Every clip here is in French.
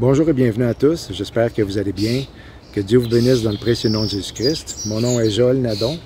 Bonjour et bienvenue à tous, j'espère que vous allez bien, que Dieu vous bénisse dans le précieux nom de Jésus-Christ. Mon nom est Joël Nadon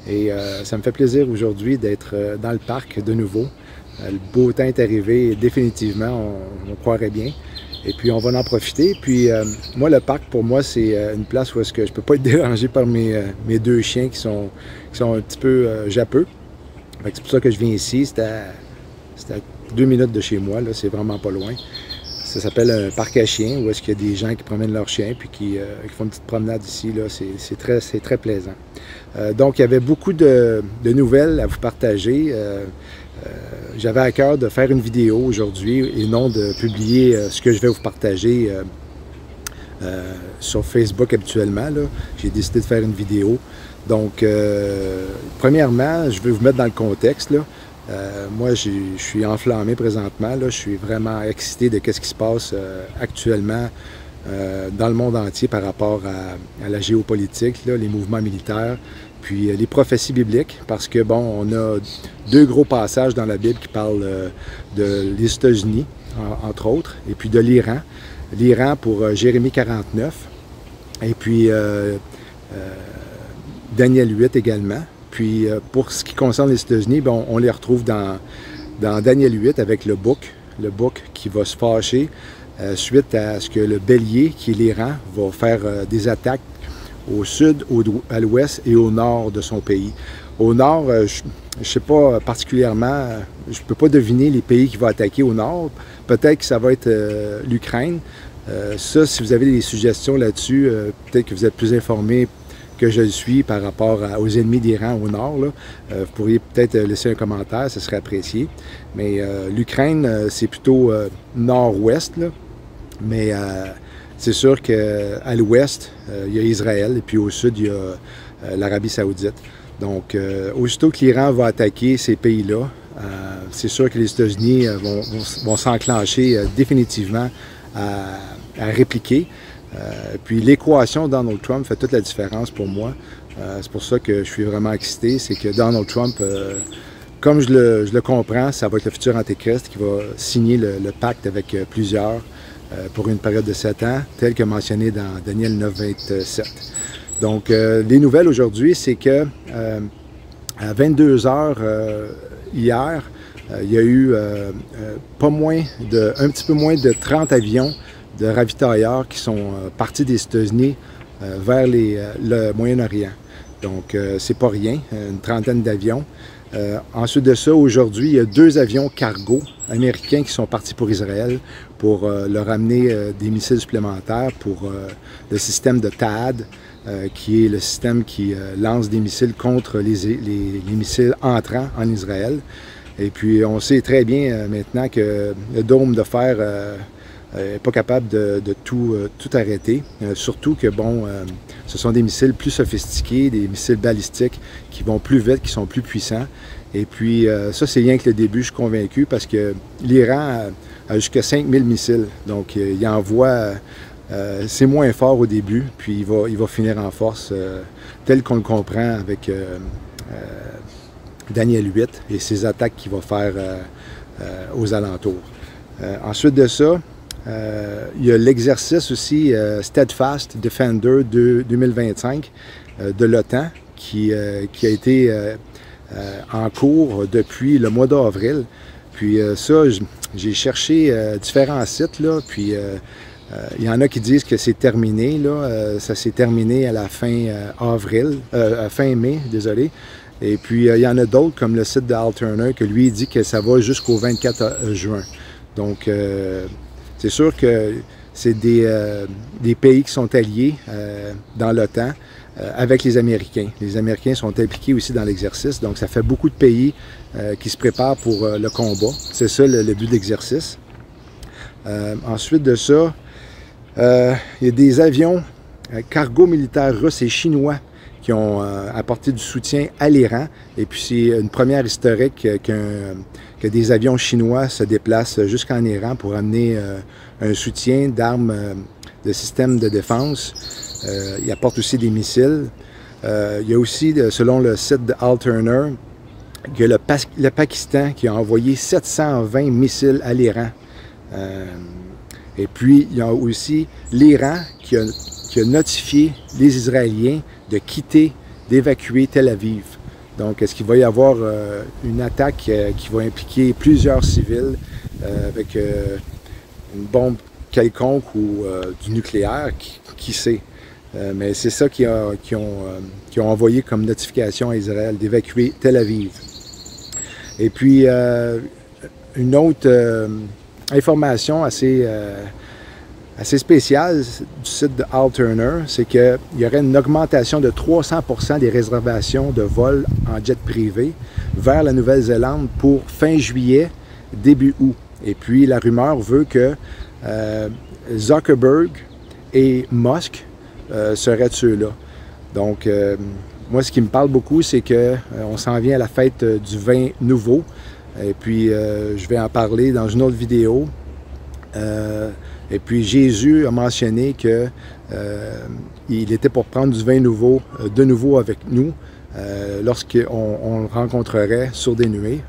et ça me fait plaisir aujourd'hui d'être dans le parc de nouveau. Le beau temps est arrivé et définitivement, on croirait bien. Et puis on va en profiter. Puis moi, le parc pour moi, c'est une place où est-ce que je ne peux pas être dérangé par mes deux chiens qui sont un petit peu japeux. C'est pour ça que je viens ici, c'est à 2 minutes de chez moi, c'est vraiment pas loin. Ça s'appelle un parc à chiens, où est-ce qu'il y a des gens qui promènent leurs chiens puis qui font une petite promenade ici. C'est très plaisant. Donc, il y avait beaucoup de nouvelles à vous partager. J'avais à cœur de faire une vidéo aujourd'hui et non de publier ce que je vais vous partager sur Facebook habituellement. J'ai décidé de faire une vidéo. Donc, premièrement, je vais vous mettre dans le contexte. Moi, je suis enflammé présentement. Je suis vraiment excité de ce qui se passe actuellement dans le monde entier par rapport à la géopolitique, les mouvements militaires, puis les prophéties bibliques, parce que, bon, on a deux gros passages dans la Bible qui parlent des États-Unis, entre autres, et puis de l'Iran. L'Iran pour Jérémie 49, et puis Daniel 8 également. Puis pour ce qui concerne les États-Unis, bon, on les retrouve dans Daniel 8 avec le bouc qui va se fâcher suite à ce que le bélier, qui est l'Iran, va faire des attaques au sud, à l'ouest et au nord de son pays. Au nord, je ne sais pas particulièrement, je ne peux pas deviner les pays qui vont attaquer au nord. Peut-être que ça va être l'Ukraine. Ça, si vous avez des suggestions là-dessus, peut-être que vous êtes plus informés que je le suis par rapport aux ennemis d'Iran au nord. Vous pourriez peut-être laisser un commentaire, ce serait apprécié. Mais l'Ukraine, c'est plutôt nord-ouest. Mais c'est sûr qu'à l'ouest, il y a Israël et puis au sud, il y a l'Arabie saoudite. Donc, aussitôt que l'Iran va attaquer ces pays-là, c'est sûr que les États-Unis vont s'enclencher définitivement à répliquer. Puis l'équation Donald Trump fait toute la différence pour moi. C'est pour ça que je suis vraiment excité. C'est que Donald Trump, comme je le comprends, ça va être le futur antéchrist qui va signer le pacte avec plusieurs pour une période de 7 ans, tel que mentionné dans Daniel 9, 27. Donc, les nouvelles aujourd'hui, c'est que à 22 h hier, il y a eu un petit peu moins de 30 avions de ravitailleurs qui sont partis des États-Unis vers le Moyen-Orient. Donc, c'est pas rien, une trentaine d'avions. Ensuite de ça, aujourd'hui, il y a 2 avions cargo américains qui sont partis pour Israël pour leur amener des missiles supplémentaires pour le système de THAAD, qui est le système qui lance des missiles contre les missiles entrants en Israël. Et puis, on sait très bien maintenant que le dôme de fer n'est pas capable de tout arrêter. Surtout que, bon, ce sont des missiles plus sophistiqués, des missiles balistiques qui vont plus vite, qui sont plus puissants. Et puis, ça, c'est rien que le début, je suis convaincu, parce que l'Iran a jusqu'à 5000 missiles. Donc, il envoie, c'est moins fort au début, puis il va finir en force, tel qu'on le comprend avec Daniel 8 et ses attaques qu'il va faire aux alentours. Ensuite de ça, il y a l'exercice aussi Steadfast Defender 2025 de l'OTAN qui a été en cours depuis le mois d'avril. Puis ça, j'ai cherché différents sites, puis il y en a qui disent que c'est terminé, ça s'est terminé à la fin fin mai, désolé. Et puis il y en a d'autres, comme le site de Alterner, que lui dit que ça va jusqu'au 24 juin. Donc, c'est sûr que c'est des pays qui sont alliés dans l'OTAN avec les Américains. Les Américains sont impliqués aussi dans l'exercice, donc ça fait beaucoup de pays qui se préparent pour le combat. C'est ça le but de l'exercice. Ensuite de ça, il y a des avions cargo militaires russes et chinois qui ont apporté du soutien à l'Iran. Et puis c'est une première historique que des avions chinois se déplacent jusqu'en Iran pour amener un soutien d'armes, de systèmes de défense. Ils apportent aussi des missiles. Il y a aussi, selon le site de Alterner, que le Pakistan qui a envoyé 720 missiles à l'Iran. Et puis, il y a aussi l'Iran qui a notifié les Israéliens de quitter, d'évacuer Tel Aviv. Donc, est-ce qu'il va y avoir une attaque qui va impliquer plusieurs civils avec une bombe quelconque ou du nucléaire, qui sait? Mais c'est ça qui ont envoyé comme notification à Israël, d'évacuer Tel Aviv. Et puis, une autre information assez spéciale du site de Al Turner, c'est qu'il y aurait une augmentation de 300% des réservations de vols en jet privé vers la Nouvelle-Zélande pour fin juillet, début août. Et puis, la rumeur veut que Zuckerberg et Musk seraient ceux-là. Donc, moi, ce qui me parle beaucoup, c'est qu'on s'en vient à la fête du vin nouveau. Et puis, je vais en parler dans une autre vidéo. Et puis, Jésus a mentionné qu'il était pour prendre du vin nouveau de nouveau avec nous lorsqu'on le rencontrerait sur des nuées.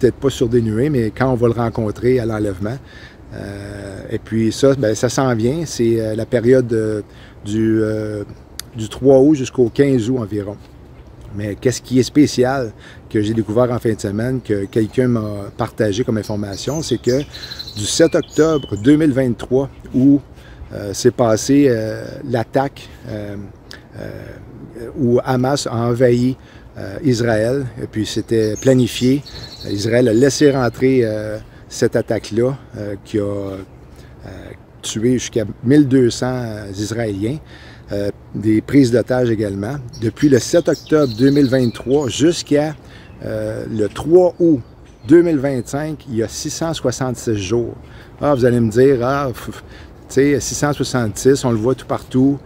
Peut-être pas sur des nuées, mais quand on va le rencontrer à l'enlèvement. Et puis ça, ben, ça s'en vient. C'est la période du 3 août jusqu'au 15 août environ. Mais qu'est-ce qui est spécial que j'ai découvert en fin de semaine, que quelqu'un m'a partagé comme information, c'est que du 7 octobre 2023, où s'est passée l'attaque où Hamas a envahi Israël, et puis c'était planifié. Israël a laissé rentrer cette attaque-là qui a tué jusqu'à 1200 Israéliens. Des prises d'otages également. Depuis le 7 octobre 2023 jusqu'à le 3 août 2025, il y a 666 jours. Ah, vous allez me dire, tu sais, 666, on le voit tout partout.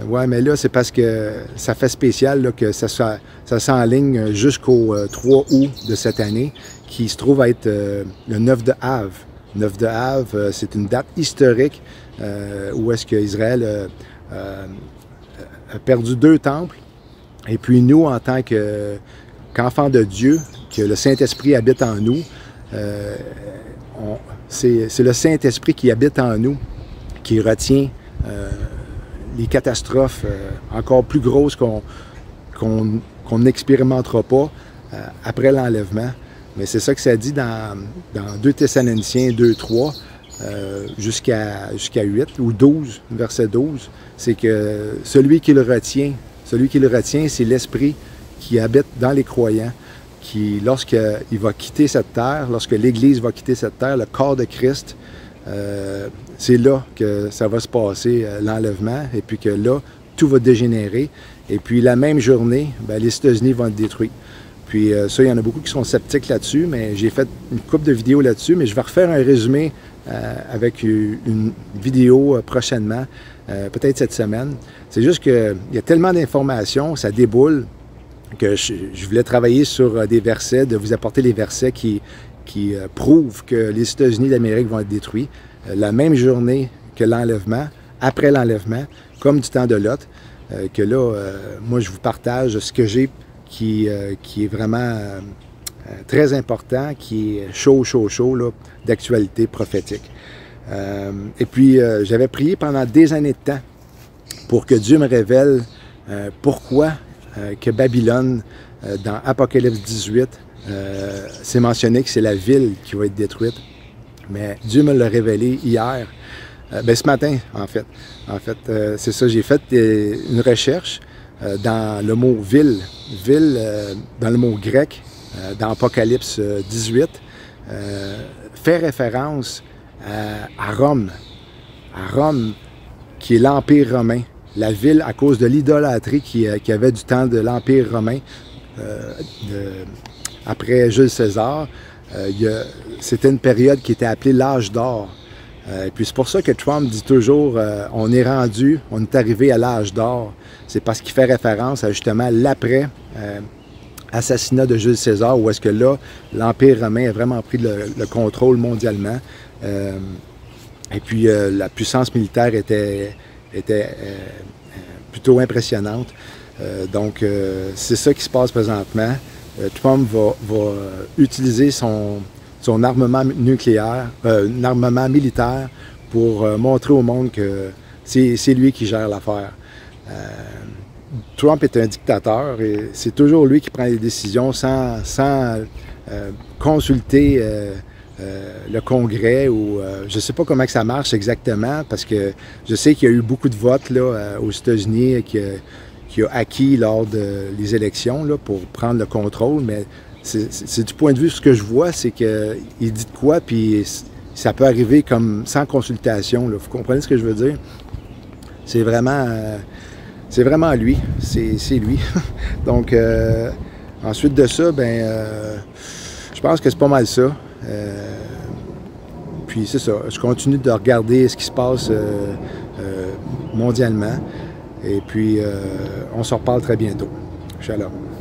Ouais, mais là, c'est parce que ça fait spécial là, que ça s'enligne jusqu'au 3 août de cette année, qui se trouve être le 9 de Av. 9 de Av, c'est une date historique où est-ce qu'Israël a perdu 2 temples. Et puis nous, en tant qu'enfants de Dieu, que le Saint-Esprit habite en nous, c'est le Saint-Esprit qui habite en nous, qui retient les catastrophes encore plus grosses qu'on n'expérimentera pas après l'enlèvement. Mais c'est ça que ça dit dans 2 Thessaloniciens 2.3 jusqu'à 8 ou 12, verset 12, c'est que celui qui le retient, c'est l'Esprit qui habite dans les croyants, qui, lorsqu'il va quitter cette terre, lorsque l'Église va quitter cette terre, le corps de Christ, c'est là que ça va se passer, l'enlèvement, et puis que là, tout va dégénérer. Et puis la même journée, bien, les États-Unis vont être détruits. Puis ça, il y en a beaucoup qui sont sceptiques là-dessus, mais j'ai fait une couple de vidéos là-dessus, mais je vais refaire un résumé avec une vidéo prochainement, peut-être cette semaine. C'est juste qu'il y a tellement d'informations, ça déboule, que je voulais travailler sur des versets, de vous apporter les versets qui prouvent que les États-Unis d'Amérique vont être détruits la même journée que l'enlèvement, après l'enlèvement, comme du temps de Lot, que là, moi, je vous partage ce que j'ai qui est vraiment très important, qui est chaud, d'actualité prophétique. Et puis, j'avais prié pendant des années de temps pour que Dieu me révèle pourquoi que Babylone, dans Apocalypse 18, c'est mentionné que c'est la ville qui va être détruite. Mais Dieu me l'a révélé hier, ce matin, en fait. En fait, c'est ça, j'ai fait une recherche dans le mot ville, dans le mot grec, dans Apocalypse 18, fait référence à Rome, qui est l'Empire romain. La ville, à cause de l'idolâtrie qui avait du temps de l'Empire romain, après Jules César, c'était une période qui était appelée l'âge d'or. Et puis c'est pour ça que Trump dit toujours on est arrivé à l'âge d'or. C'est parce qu'il fait référence à justement l'après assassinat de Jules César, où est-ce que là, l'Empire romain a vraiment pris le contrôle mondialement. Et puis la puissance militaire était plutôt impressionnante. Donc c'est ça qui se passe présentement. Trump va utiliser son armement nucléaire, armement militaire pour montrer au monde que c'est lui qui gère l'affaire. Trump est un dictateur et c'est toujours lui qui prend les décisions sans consulter le Congrès ou je ne sais pas comment que ça marche exactement parce que je sais qu'il y a eu beaucoup de votes là, aux États-Unis qui a acquis lors des élections là, pour prendre le contrôle, mais c'est du point de vue, ce que je vois, c'est qu'il dit de quoi, puis ça peut arriver comme sans consultation. Là. Vous comprenez ce que je veux dire? C'est vraiment lui. C'est lui. Donc, ensuite de ça, je pense que c'est pas mal ça. Puis c'est ça. Je continue de regarder ce qui se passe mondialement. Et puis, on se reparle très bientôt. Shalom.